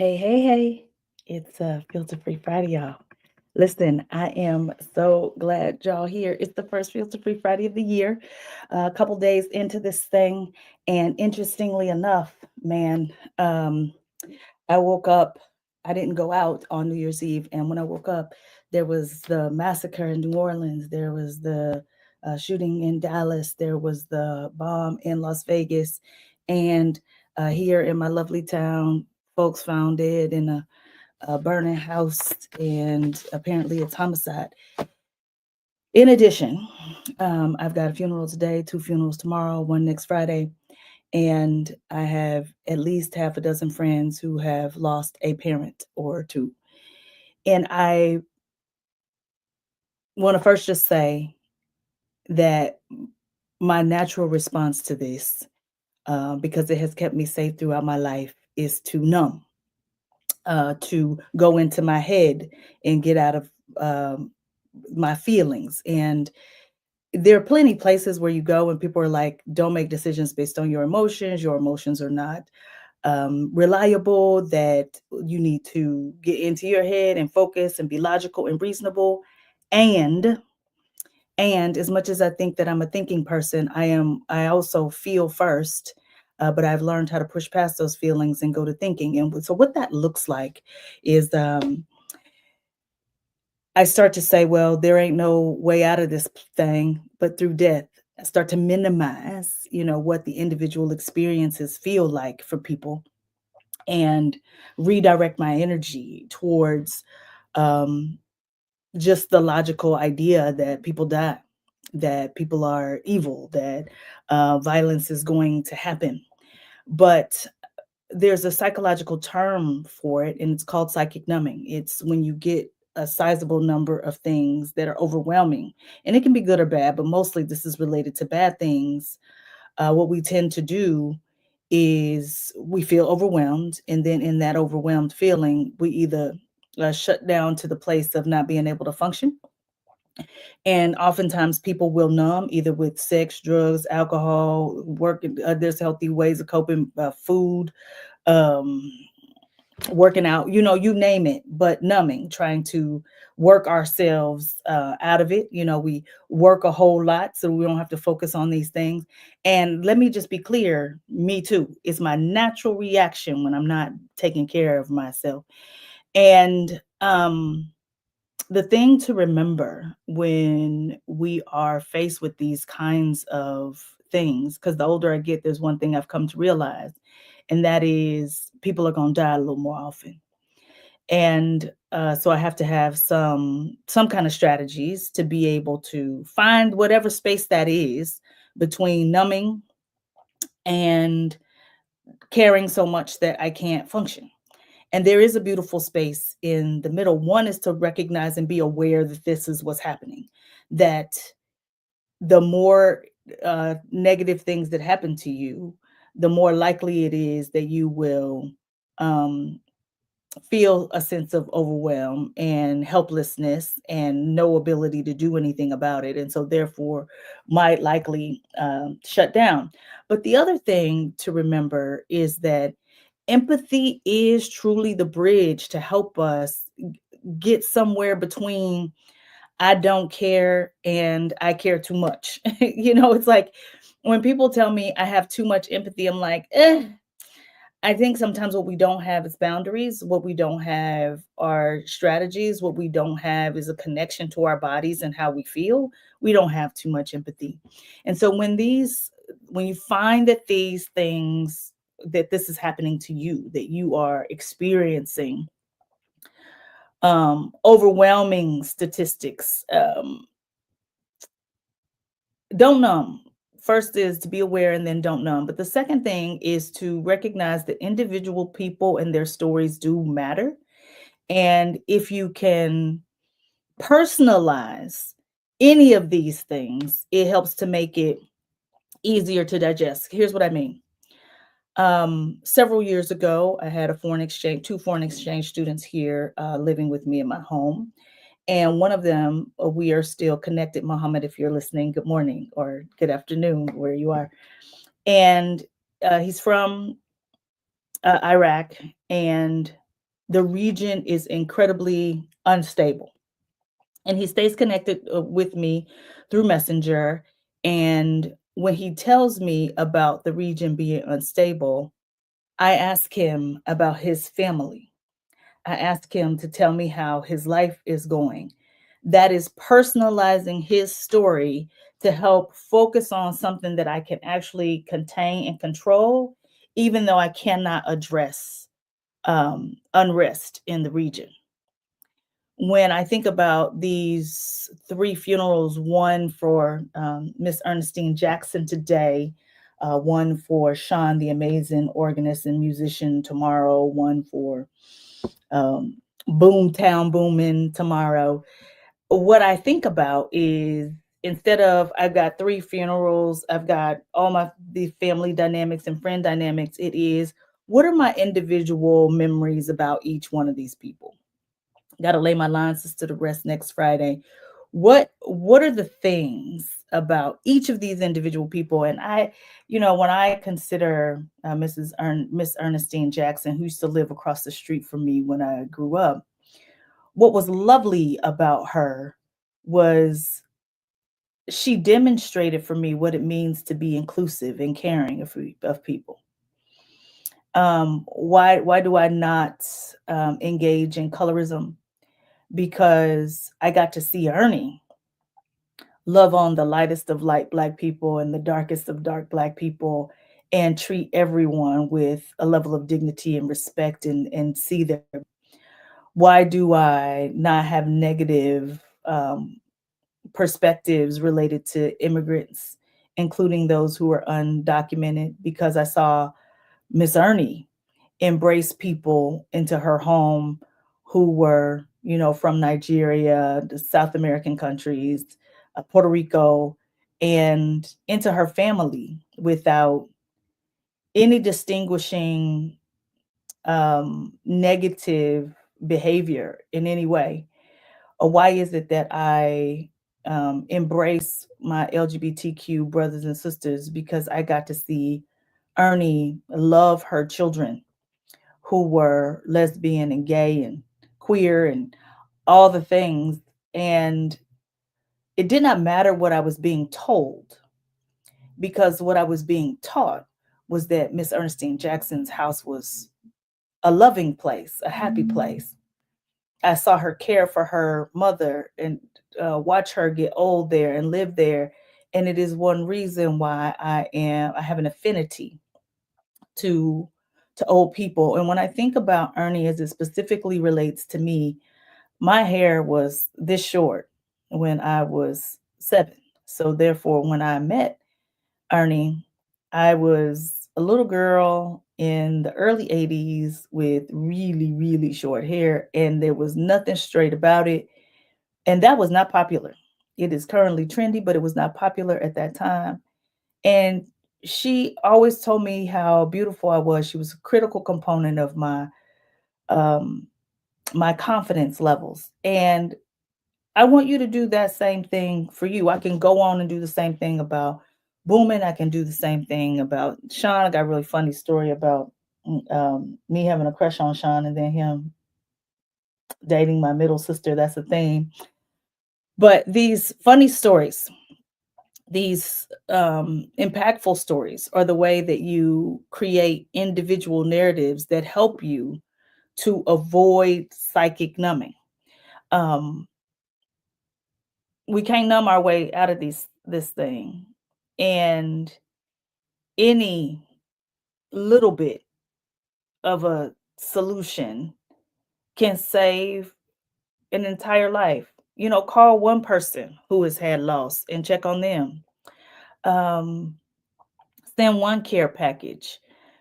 Hey, hey, hey. It's Filter Free Friday, y'all. Listen, I am so glad y'all here. It's the first Filter Free Friday of the year. A couple days into this thing, and interestingly enough, man, um, I woke up. I didn't go out on New Year's Eve, and when I woke up, there was the massacre in New Orleans. There was the shooting in Dallas. There was the bomb in Las Vegas, and here in my lovely town, folks found dead in a burning house, and apparently it's homicide. In addition, I've got a funeral today, two funerals tomorrow, one next Friday, and I have at least half a dozen friends who have lost a parent or two. And I want to first just say that my natural response to this, because it has kept me safe throughout my life, is to numb, to go into my head and get out of um, my feelings. And there are plenty places where you go and people are like, don't make decisions based on your emotions. Your emotions are not reliable, that you need to get into your head and focus and be logical and reasonable. And and as much as I think that I'm a thinking person, I also feel first. But I've learned how to push past those feelings and go to thinking. And so what that looks like is I start to say, well, there ain't no way out of this thing but through death. I start to minimize, what the individual experiences feel like for people, and redirect my energy towards um, just the logical idea that people die, that people are evil, that violence is going to happen. But there's a psychological term for it, and it's called psychic numbing. It's when you get a sizable number of things that are overwhelming, and it can be good or bad, but mostly this is related to bad things. What we tend to do is we feel overwhelmed, and then in that overwhelmed feeling, we either shut down to the place of not being able to function. And oftentimes people will numb either with sex, drugs, alcohol, work. There's healthy ways of coping, food, um, working out, you name it, but numbing, trying to work ourselves out of it. We work a whole lot so we don't have to focus on these things. And let me just be clear, me too. It's my natural reaction when I'm not taking care of myself. And the thing to remember when we are faced with these kinds of things, because the older I get, there's one thing I've come to realize, and that is people are going to die a little more often. And so I have to have some kind of strategies to be able to find whatever space that is between numbing and caring so much that I can't function. And there is a beautiful space in the middle. One is to recognize and be aware that this is what's happening, that the more negative things that happen to you, the more likely it is that you will um, feel a sense of overwhelm and helplessness and no ability to do anything about it. And so, therefore, might likely shut down. But the other thing to remember is that empathy is truly the bridge to help us get somewhere between I don't care and I care too much. It's like when people tell me I have too much empathy, I'm like, I think sometimes what we don't have is boundaries. What we don't have are strategies. What we don't have is a connection to our bodies and how we feel. We don't have too much empathy. And so when you find that these things, that this is happening to you, that you are experiencing overwhelming statistics, don't numb. First is to be aware and then don't numb. But the second thing is to recognize that individual people and their stories do matter. And if you can personalize any of these things, it helps to make it easier to digest. Here's what I mean. Several years ago, I had two foreign exchange students here living with me in my home. And one of them, we are still connected. Mohammed, if you're listening, good morning or good afternoon, where you are. And he's from Iraq. And the region is incredibly unstable. And he stays connected with me through Messenger. And when he tells me about the region being unstable, I ask him about his family. I ask him to tell me how his life is going. That is personalizing his story to help focus on something that I can actually contain and control, even though I cannot address unrest in the region. When I think about these three funerals, one for Miss Ernestine Jackson today, one for Sean, the amazing organist and musician tomorrow, one for um, Boomtown Boomin' tomorrow. What I think about is instead of I've got three funerals, I've got all my the family dynamics and friend dynamics, it is what are my individual memories about each one of these people? Got to lay my line sister to rest next Friday. What are the things about each of these individual people? And when I consider Miss Ernestine Jackson, who used to live across the street from me when I grew up, what was lovely about her was she demonstrated for me what it means to be inclusive and caring of people. Why do I not engage in colorism? Because I got to see Ernie love on the lightest of light Black people and the darkest of dark Black people and treat everyone with a level of dignity and respect and see their. Why do I not have negative perspectives related to immigrants, including those who are undocumented? Because I saw Miss Ernie embrace people into her home who were, from Nigeria, the South American countries, Puerto Rico, and into her family without any distinguishing negative behavior in any way. Or why is it that I embrace my LGBTQ brothers and sisters? Because I got to see Ernie love her children who were lesbian and gay and queer and all the things. And it did not matter what I was being told, because what I was being taught was that Miss Ernestine Jackson's house was a loving place, a happy place. I saw her care for her mother and watch her get old there and live there. And it is one reason why I have an affinity to old people. And when I think about Ernie as it specifically relates to me, my hair was this short when I was 7. So therefore, when I met Ernie, I was a little girl in the early 80s with really, really short hair, and there was nothing straight about it. And that was not popular. It is currently trendy, but it was not popular at that time. And she always told me how beautiful I was. She was a critical component of um, my confidence levels. And I want you to do that same thing for you. I can go on and do the same thing about Boomin. I can do the same thing about Sean. I got a really funny story about me having a crush on Sean and then him dating my middle sister. That's a thing. But these funny stories, these impactful stories, are the way that you create individual narratives that help you to avoid psychic numbing. Um, we can't numb our way out of this thing, and any little bit of a solution can save an entire life. Call one person who has had loss and check on them. um, Send one care package,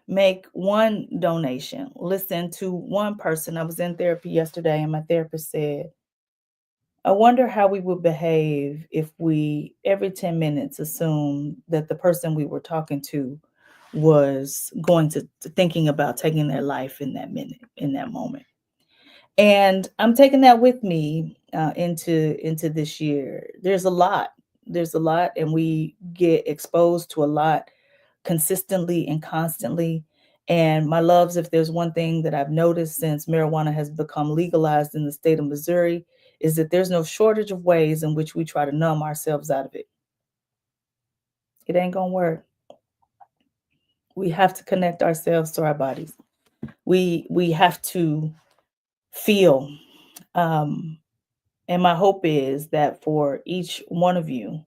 make one donation, listen to one person. I was in therapy yesterday and my therapist said, I wonder how we would behave if we every 10 minutes assume that the person we were talking to was going to thinking about taking their life in that minute, in that moment. And I'm taking that with me into this year. There's a lot, and we get exposed to a lot consistently and constantly. And my loves, if there's one thing that I've noticed since marijuana has become legalized in the state of Missouri, is that there's no shortage of ways in which we try to numb ourselves out of it. It ain't gonna work. We have to connect ourselves to our bodies. We have to feel. Um, and my hope is that for each one of you,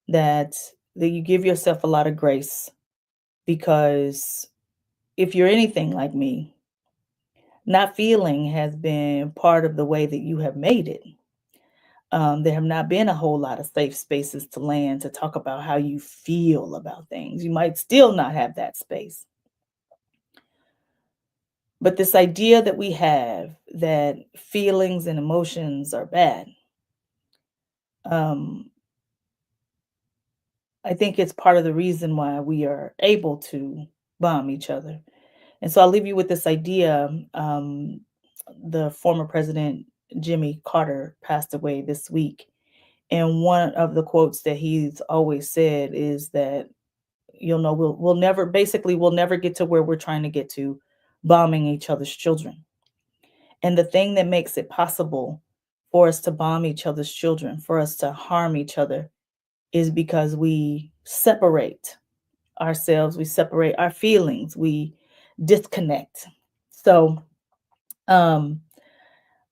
that you give yourself a lot of grace, because if you're anything like me, not feeling has been part of the way that you have made it. There have not been a whole lot of safe spaces to land to talk about how you feel about things. You might still not have that space. But this idea that we have that feelings and emotions are bad, um, I think it's part of the reason why we are able to bomb each other. And so I'll leave you with this idea. The former president, Jimmy Carter, passed away this week. And one of the quotes that he's always said is that, we'll never, basically, we'll never get to where we're trying to get to, bombing each other's children. And the thing that makes it possible for us to bomb each other's children, for us to harm each other, is because we separate ourselves, we separate our feelings, we disconnect. So, um,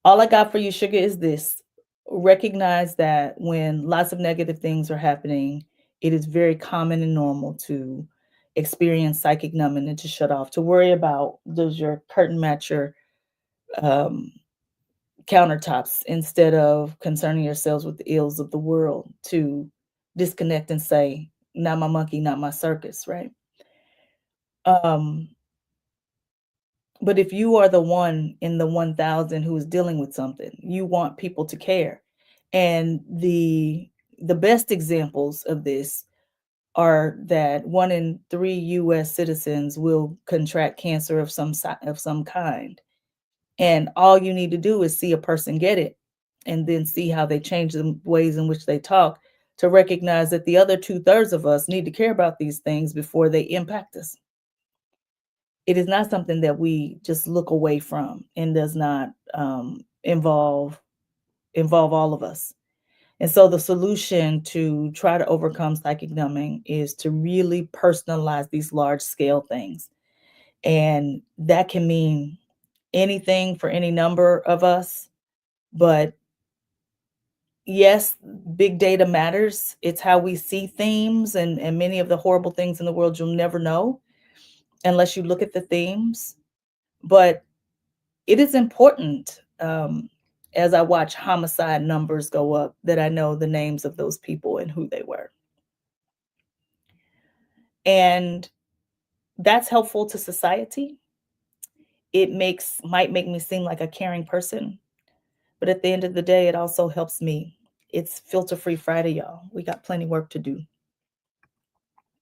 all I got for you, sugar, is this: recognize that when lots of negative things are happening, it is very common and normal to experience psychic numbing and to shut off, to worry about, does your curtain match your um, countertops, instead of concerning yourselves with the ills of the world, to disconnect and say, not my monkey, not my circus, right? Um, but if you are the one in the 1,000 who is dealing with something, you want people to care. And the best examples of this are that 1 in 3 US citizens will contract cancer of some kind. And all you need to do is see a person get it, and then see how they change the ways in which they talk, to recognize that the other 2/3 of us need to care about these things before they impact us. It is not something that we just look away from, and does not involve all of us. And so the solution to try to overcome psychic numbing is to really personalize these large scale things. And that can mean anything for any number of us. But yes, big data matters. It's how we see themes, and many of the horrible things in the world you'll never know unless you look at the themes. But it is important, as I watch homicide numbers go up, that I know the names of those people and who they were. And that's helpful to society. It might make me seem like a caring person, but at the end of the day, it also helps me. It's Filter Free Friday, y'all. We got plenty work to do.